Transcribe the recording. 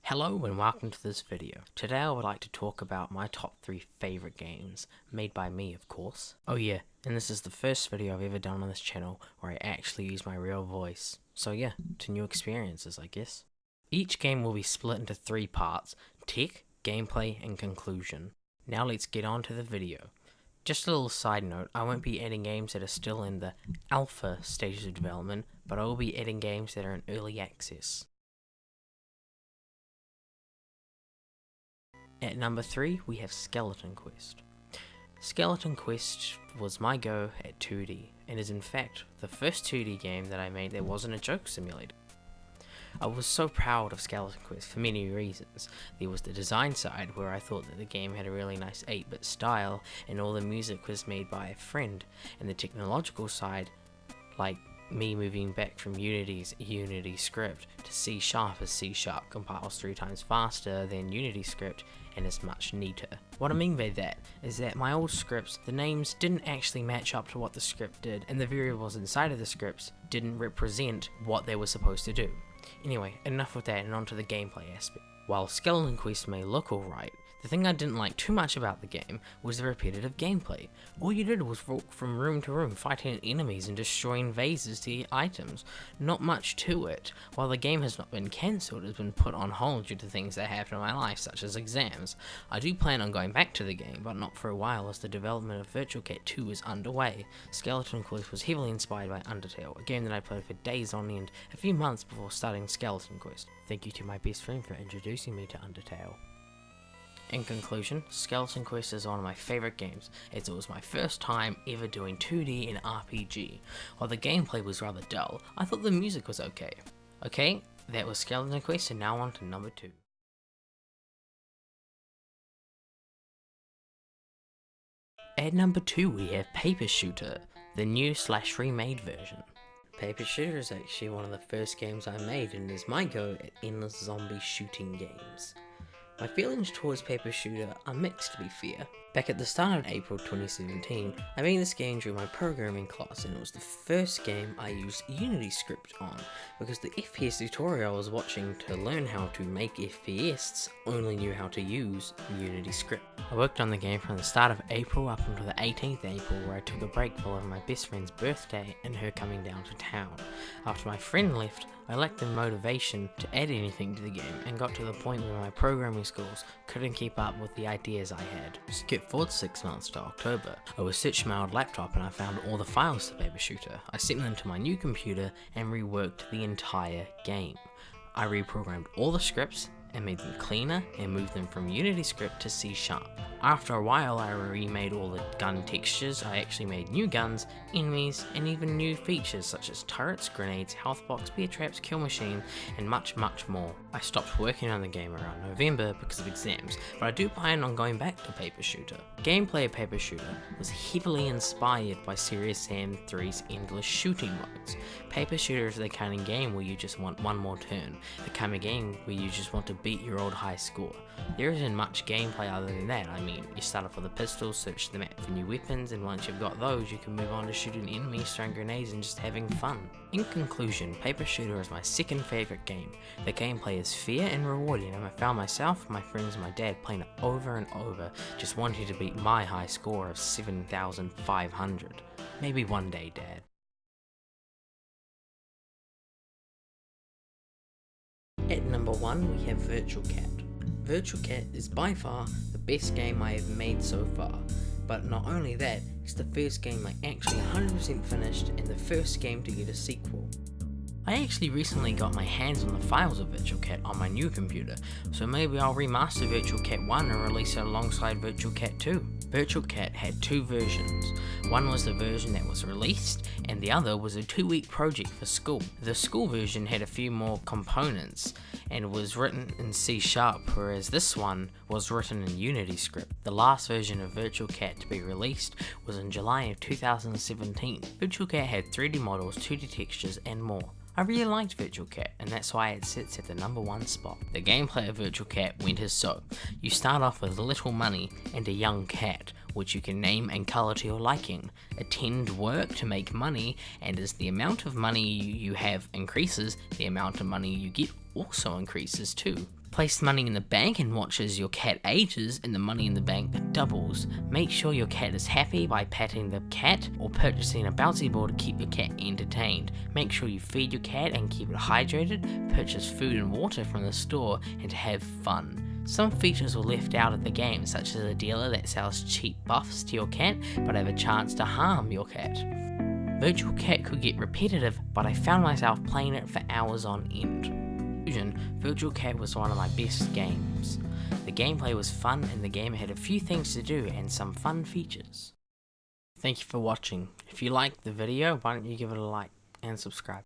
Hello and welcome to this video. Today I would like to talk about my top 3 favourite games, made by me of course. Oh yeah, and this is the first video I've ever done on this channel where I actually use my real voice. So yeah, to new experiences I guess. Each game will be split into 3 parts: tech, gameplay and conclusion. Now let's get on to the video. Just a little side note, I won't be adding games that are still in the alpha stage of development, but I will be adding games that are in early access. At number 3, we have Skeleton Quest. Skeleton Quest was my go at 2D, and is in fact the first 2D game that I made that wasn't a joke simulator. I was so proud of Skeleton Quest for many reasons. There was the design side, where I thought that the game had a really nice 8-bit style, and all the music was made by a friend, and the technological side, like me moving back from Unity's Unity script to C# as C# compiles 3 times faster than Unity script and is much neater. What I mean by that is that my old scripts, the names didn't actually match up to what the script did, and the variables inside of the scripts didn't represent what they were supposed to do. Anyway, enough with that and on to the gameplay aspect. While Skeleton Quest may look alright, the thing I didn't like too much about the game was the repetitive gameplay. All you did was walk from room to room, fighting enemies and destroying vases to get items. Not much to it. While the game has not been cancelled, it has been put on hold due to things that happened in my life, such as exams. I do plan on going back to the game, but not for a while, as the development of Virtual Cat 2 is underway. Skeleton Quest was heavily inspired by Undertale, a game that I played for days on end, a few months before starting Skeleton Quest. Thank you to my best friend for introducing me to Undertale. In conclusion, Skeleton Quest is one of my favourite games, as it was my first time ever doing 2D in RPG. While the gameplay was rather dull, I thought the music was okay. Okay, that was Skeleton Quest, and now on to number 2. At number 2 we have Paper Shooter, the new / remade version. Paper Shooter is actually one of the first games I made, and is my go at endless zombie shooting games. My feelings towards Paper Shooter are mixed, to be fair. Back at the start of April 2017, I made this game during my programming class, and it was the first game I used Unity script on, because the FPS tutorial I was watching to learn how to make FPS only knew how to use Unity script. I worked on the game from the start of April up until the 18th April, where I took a break following my best friend's birthday and her coming down to town. After my friend left, I lacked the motivation to add anything to the game, and got to the point where my programming skills couldn't keep up with the ideas I had. Skip forward 6 months to October. I was searching my old laptop and I found all the files to Paper Shooter. I sent them to my new computer and reworked the entire game. I reprogrammed all the scripts and made them cleaner and moved them from Unity script to C#. After a while I remade all the gun textures. I actually made new guns, enemies, and even new features such as turrets, grenades, health box, bear traps, kill machine, and much more. I stopped working on the game around November because of exams, but I do plan on going back to Paper Shooter. Gameplay of Paper Shooter was heavily inspired by Serious Sam 3's endless shooting modes. Paper Shooter is the kind of game where you just want one more turn, the kind of game where you just want to beat your old high score. There isn't much gameplay other than that. I mean, you start off with a pistol, search the map for new weapons, and once you've got those, you can move on to shooting enemies, throwing grenades, and just having fun. In conclusion, Paper Shooter is my second favourite game. The gameplay is fair and rewarding, and I found myself, my friends, and my dad playing it over and over, just wanting to beat my high score of 7,500. Maybe one day, Dad. At number 1 we have Virtual Cat. Virtual Cat is by far the best game I have made so far, but not only that, it's the first game I actually 100% finished and the first game to get a sequel. I actually recently got my hands on the files of Virtual Cat on my new computer, so maybe I'll remaster Virtual Cat 1 and release it alongside Virtual Cat 2. Virtual Cat had 2 versions. One was the version that was released, and the other was a 2-week project for school. The school version had a few more components and was written in C#, whereas this one was written in Unity script. The last version of Virtual Cat to be released was in July of 2017. Virtual Cat had 3D models, 2D textures, and more. I really liked Virtual Cat, and that's why it sits at the number 1 spot. The gameplay of Virtual Cat went as so. You start off with little money and a young cat, which you can name and colour to your liking. Attend work to make money, and as the amount of money you have increases, the amount of money you get also increases too. Place money in the bank and watch as your cat ages and the money in the bank doubles. Make sure your cat is happy by patting the cat or purchasing a bouncy ball to keep your cat entertained. Make sure you feed your cat and keep it hydrated, purchase food and water from the store, and have fun. Some features were left out of the game, such as a dealer that sells cheap buffs to your cat but have a chance to harm your cat. Virtual Cat could get repetitive, but I found myself playing it for hours on end. Virtual Cat was one of my best games. The gameplay was fun and the game had a few things to do and some fun features. Thank you for watching. If you liked the video, why don't you give it a like and subscribe.